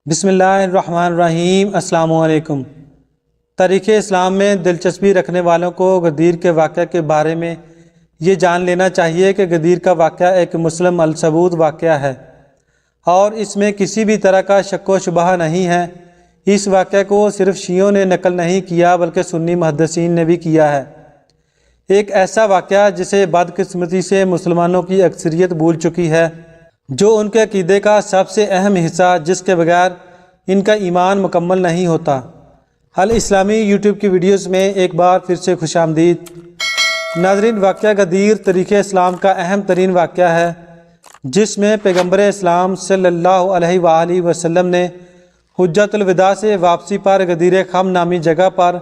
بسم اللہ الرحمن الرحیم۔ السلام علیکم۔ تاریخ اسلام میں دلچسپی رکھنے والوں کو غدیر کے واقعہ کے بارے میں یہ جان لینا چاہیے کہ غدیر کا واقعہ ایک مسلم الثبوت واقعہ ہے اور اس میں کسی بھی طرح کا شک و شبہ نہیں ہے۔ اس واقعہ کو صرف شیعوں نے نقل نہیں کیا بلکہ سنی محدثین نے بھی کیا ہے۔ ایک ایسا واقعہ جسے بدقسمتی سے مسلمانوں کی اکثریت بھول چکی ہے، جو ان کے عقیدے کا سب سے اہم حصہ جس کے بغیر ان کا ایمان مکمل نہیں ہوتا۔ الاسلامی یوٹیوب کی ویڈیوز میں ایک بار پھر سے خوش آمدید۔ ناظرین، واقعہ غدیر تاریخ اسلام کا اہم ترین واقعہ ہے، جس میں پیغمبر اسلام صلی اللہ علیہ وآلہ وسلم نے حجۃ الوداع سے واپسی پر غدیر خم نامی جگہ پر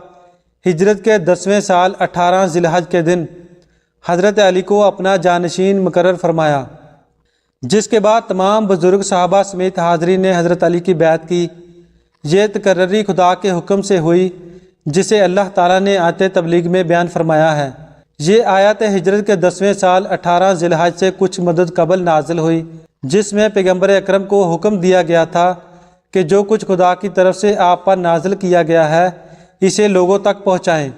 ہجرت کے 10ویں سال 18 ذی الحج کے دن حضرت علی کو اپنا جانشین مقرر فرمایا، جس کے بعد تمام بزرگ صحابہ سمیت حاضرین نے حضرت علی کی بیعت کی۔ یہ تقرری خدا کے حکم سے ہوئی، جسے اللہ تعالیٰ نے آیت تبلیغ میں بیان فرمایا ہے۔ یہ آیت ہجرت کے 10ویں سال 18 ذی الحج سے کچھ مدت قبل نازل ہوئی، جس میں پیغمبر اکرم کو حکم دیا گیا تھا کہ جو کچھ خدا کی طرف سے آپ پر نازل کیا گیا ہے اسے لوگوں تک پہنچائیں۔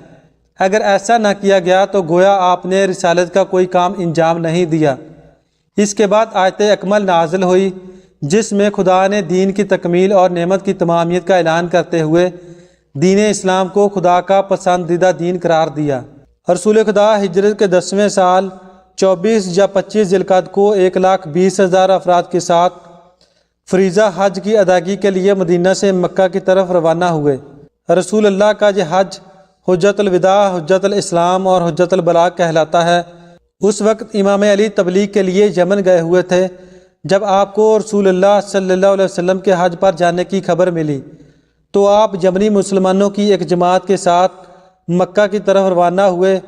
اگر ایسا نہ کیا گیا تو گویا آپ نے رسالت کا کوئی کام انجام نہیں دیا۔ اس کے بعد آیت اکمل نازل ہوئی، جس میں خدا نے دین کی تکمیل اور نعمت کی تمامیت کا اعلان کرتے ہوئے دین اسلام کو خدا کا پسندیدہ دین قرار دیا۔ رسول خدا ہجرت کے 10ویں سال 24 یا 25 ذی القعدہ کو 1,20,000 افراد کے ساتھ فریضہ حج کی ادائیگی کے لیے مدینہ سے مکہ کی طرف روانہ ہوئے۔ رسول اللہ کا یہ حج حجۃ الوداع، حجۃ الاسلام اور حجۃ البلاغ کہلاتا ہے۔ اس وقت امام علی تبلیغ کے لیے یمن گئے ہوئے تھے۔ جب آپ کو رسول اللہ صلی اللہ علیہ وسلم کے حج پر جانے کی خبر ملی تو آپ یمنی مسلمانوں کی ایک جماعت کے ساتھ مکہ کی طرف روانہ ہوئے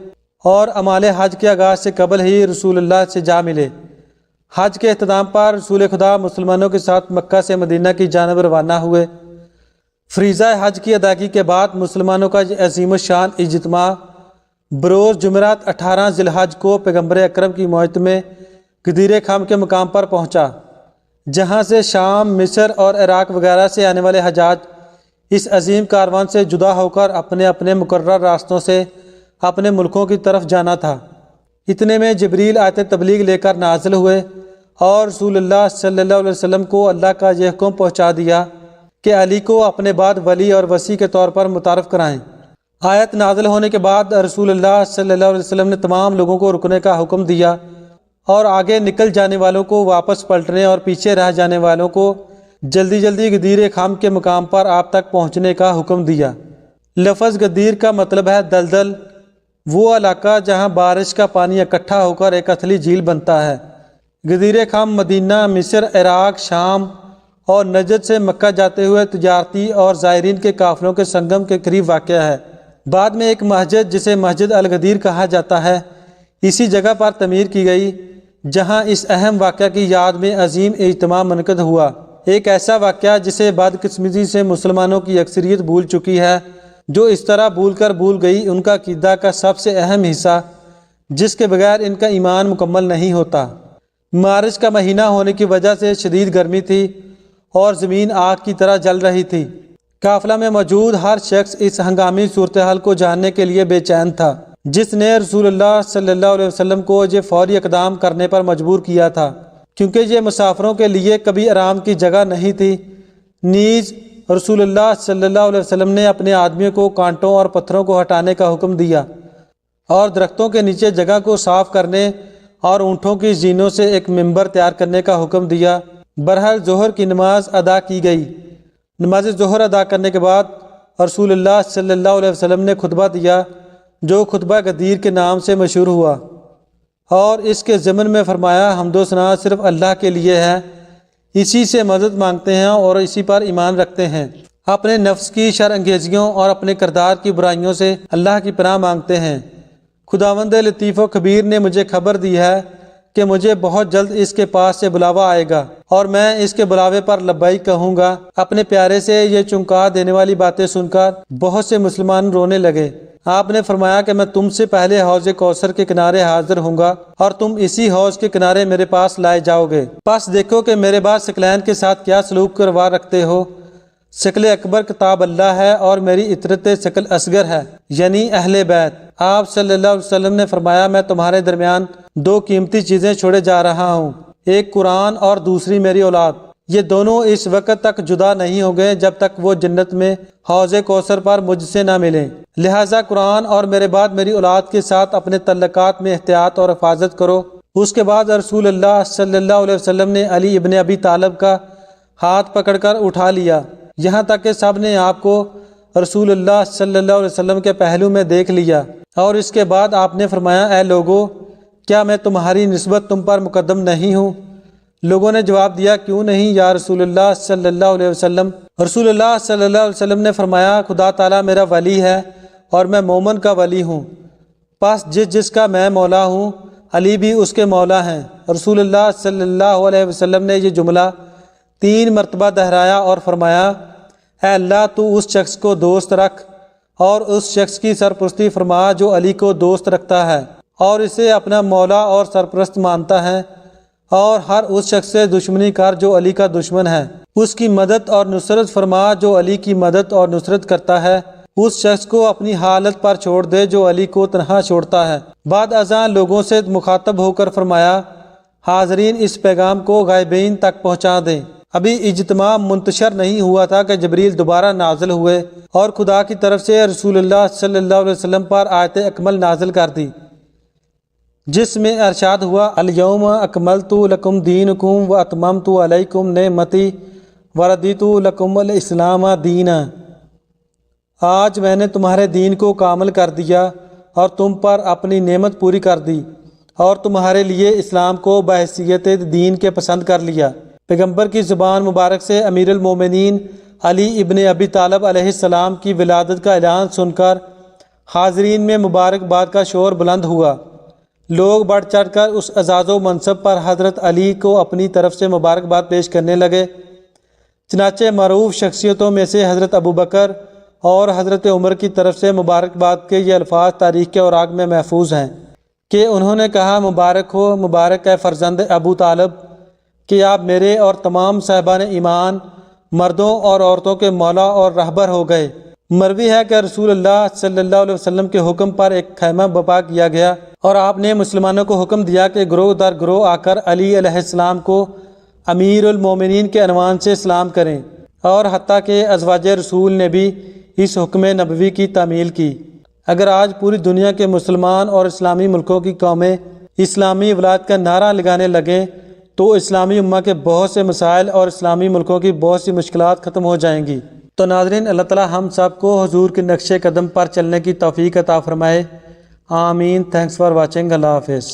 اور اعمال حج کے آغاز سے قبل ہی رسول اللہ سے جا ملے۔ حج کے اختتام پر رسول خدا مسلمانوں کے ساتھ مکہ سے مدینہ کی جانب روانہ ہوئے۔ فریضہ حج کی ادائیگی کے بعد مسلمانوں کا یہ عظیم الشان اجتماع بروز جمعرات 18 ذی الحج کو پیغمبر اکرم کی موعظت میں غدیر خم کے مقام پر پہنچا، جہاں سے شام، مصر اور عراق وغیرہ سے آنے والے حجاج اس عظیم کاروان سے جدا ہو کر اپنے اپنے مقررہ راستوں سے اپنے ملکوں کی طرف جانا تھا۔ اتنے میں جبریل آیت تبلیغ لے کر نازل ہوئے اور رسول اللہ صلی اللہ علیہ وسلم کو اللہ کا یہ حکم پہنچا دیا کہ علی کو اپنے بعد ولی اور وصی کے طور پر متعارف کرائیں۔ آیت نازل ہونے کے بعد رسول اللہ صلی اللہ علیہ وسلم نے تمام لوگوں کو رکنے کا حکم دیا اور آگے نکل جانے والوں کو واپس پلٹنے اور پیچھے رہ جانے والوں کو جلدی جلدی غدیر خم کے مقام پر آپ تک پہنچنے کا حکم دیا۔ لفظ غدیر کا مطلب ہے دلدل، وہ علاقہ جہاں بارش کا پانی اکٹھا ہو کر ایک اتھلی جھیل بنتا ہے۔ غدیر خم مدینہ، مصر، عراق، شام اور نجد سے مکہ جاتے ہوئے تجارتی اور زائرین کے قافلوں کے سنگم کے قریب واقع ہے۔ بعد میں ایک مسجد جسے مسجد الغدیر کہا جاتا ہے اسی جگہ پر تعمیر کی گئی، جہاں اس اہم واقعہ کی یاد میں عظیم اجتماع منعقد ہوا۔ ایک ایسا واقعہ جسے بدقسمتی سے مسلمانوں کی اکثریت بھول چکی ہے، جو اس طرح بھول گئی ان کا عقیدہ کا سب سے اہم حصہ جس کے بغیر ان کا ایمان مکمل نہیں ہوتا۔ مارچ کا مہینہ ہونے کی وجہ سے شدید گرمی تھی اور زمین آگ کی طرح جل رہی تھی۔ قافلہ میں موجود ہر شخص اس ہنگامی صورتحال کو جاننے کے لیے بے چین تھا، جس نے رسول اللہ صلی اللہ علیہ وسلم کو یہ فوری اقدام کرنے پر مجبور کیا تھا، کیونکہ یہ مسافروں کے لیے کبھی آرام کی جگہ نہیں تھی۔ نیز رسول اللہ صلی اللہ علیہ وسلم نے اپنے آدمیوں کو کانٹوں اور پتھروں کو ہٹانے کا حکم دیا اور درختوں کے نیچے جگہ کو صاف کرنے اور اونٹوں کی زینوں سے ایک منبر تیار کرنے کا حکم دیا۔ بہرحال ظہر کی نماز ادا کی گئی۔ نماز ظہر ادا کرنے کے بعد رسول اللہ صلی اللہ علیہ وسلم نے خطبہ دیا، جو خطبہ غدیر کے نام سے مشہور ہوا، اور اس کے ضمن میں فرمایا حمد و ثنا صرف اللہ کے لیے ہے، اسی سے مدد مانگتے ہیں اور اسی پر ایمان رکھتے ہیں، اپنے نفس کی شر انگیزیوں اور اپنے کردار کی برائیوں سے اللہ کی پناہ مانگتے ہیں۔ خداوند لطیف و خبیر نے مجھے خبر دی ہے کہ مجھے بہت جلد اس کے پاس سے بلاوا آئے گا اور میں اس کے بلاوے پر لبیک کہوں گا۔ اپنے پیارے سے یہ چونکا دینے والی باتیں سن کر بہت سے مسلمان رونے لگے۔ آپ نے فرمایا کہ میں تم سے پہلے حوض کوثر کے کنارے حاضر ہوں گا اور تم اسی حوض کے کنارے میرے پاس لائے جاؤ گے۔ پس دیکھو کہ میرے بعد ثقلین کے ساتھ کیا سلوک کروا رکھتے ہو۔ شکل اکبر کتاب اللہ ہے اور میری اطرت شکل اصغر ہے، یعنی اہل بیت۔ آپ صلی اللہ علیہ وسلم نے فرمایا، میں تمہارے درمیان دو قیمتی چیزیں چھوڑے جا رہا ہوں، ایک قرآن اور دوسری میری اولاد۔ یہ دونوں اس وقت تک جدا نہیں ہو گئے جب تک وہ جنت میں حوض کوثر پر مجھ سے نہ ملیں، لہٰذا قرآن اور میرے بعد میری اولاد کے ساتھ اپنے تعلقات میں احتیاط اور حفاظت کرو۔ اس کے بعد رسول اللہ صلی اللہ علیہ وسلم نے علی ابن ابی طالب کا ہاتھ پکڑ کر اٹھا لیا، یہاں تک کہ سب نے آپ کو رسول اللہ صلی اللہ علیہ وسلم کے پہلو میں دیکھ لیا، اور اس کے بعد آپ نے فرمایا، اے لوگو، کیا میں تمہاری نسبت تم پر مقدم نہیں ہوں؟ لوگوں نے جواب دیا، کیوں نہیں یا رسول اللہ صلی اللہ علیہ وسلم؟ رسول اللہ صلی اللہ علیہ وسلم نے فرمایا، خدا تعالیٰ میرا ولی ہے اور میں مومن کا ولی ہوں، پس جس کا میں مولا ہوں، علی بھی اس کے مولا ہیں۔ رسول اللہ صلی اللہ علیہ وسلم نے یہ جملہ 3 مرتبہ دہرایا اور فرمایا، اے اللہ، تو اس شخص کو دوست رکھ اور اس شخص کی سرپرستی فرما جو علی کو دوست رکھتا ہے اور اسے اپنا مولا اور سرپرست مانتا ہے، اور ہر اس شخص سے دشمنی کر جو علی کا دشمن ہے، اس کی مدد اور نصرت فرما جو علی کی مدد اور نصرت کرتا ہے، اس شخص کو اپنی حالت پر چھوڑ دے جو علی کو تنہا چھوڑتا ہے۔ بعد ازاں لوگوں سے مخاطب ہو کر فرمایا، حاضرین، اس پیغام کو غائبین تک پہنچا دیں۔ ابھی اجتماع منتشر نہیں ہوا تھا کہ جبریل دوبارہ نازل ہوئے اور خدا کی طرف سے رسول اللہ صلی اللہ علیہ وسلم پر آیت اکمل نازل کر دی، جس میں ارشاد ہوا، الیوم اکملت لکم دینکم و اتممت علیکم نعمتی وردیت لکم الاسلام دینا۔ آج میں نے تمہارے دین کو کامل کر دیا اور تم پر اپنی نعمت پوری کر دی اور تمہارے لیے اسلام کو بحیثیت دین کے پسند کر لیا۔ پیغمبر کی زبان مبارک سے امیر المومنین علی ابن ابی طالب علیہ السلام کی ولادت کا اعلان سن کر حاضرین میں مبارکباد کا شور بلند ہوا۔ لوگ بڑھ چڑھ کر اس اعزاز و منصب پر حضرت علی کو اپنی طرف سے مبارکباد پیش کرنے لگے۔ چنانچہ معروف شخصیتوں میں سے حضرت ابوبکر اور حضرت عمر کی طرف سے مبارکباد کے یہ الفاظ تاریخ کے اوراق میں محفوظ ہیں کہ انہوں نے کہا، مبارک ہو، مبارک ہے فرزند ابو طالب کہ آپ میرے اور تمام صاحبان ایمان، مردوں اور عورتوں کے مولا اور رہبر ہو گئے۔ مروی ہے کہ رسول اللہ صلی اللہ علیہ وسلم کے حکم پر ایک خیمہ برپا کیا گیا اور آپ نے مسلمانوں کو حکم دیا کہ گروہ در گروہ آ کر علی علیہ السلام کو امیر المومنین کے عنوان سے سلام کریں، اور حتیٰ کہ ازواج رسول نے بھی اس حکم نبوی کی تعمیل کی۔ اگر آج پوری دنیا کے مسلمان اور اسلامی ملکوں کی قومیں اسلامی ولایت کا نعرہ لگانے لگیں تو اسلامی امہ کے بہت سے مسائل اور اسلامی ملکوں کی بہت سی مشکلات ختم ہو جائیں گی۔ تو ناظرین، اللہ تعالی ہم سب کو حضور کے نقش قدم پر چلنے کی توفیق عطا فرمائے، آمین۔ تھینکس فار واچنگ، اللہ حافظ۔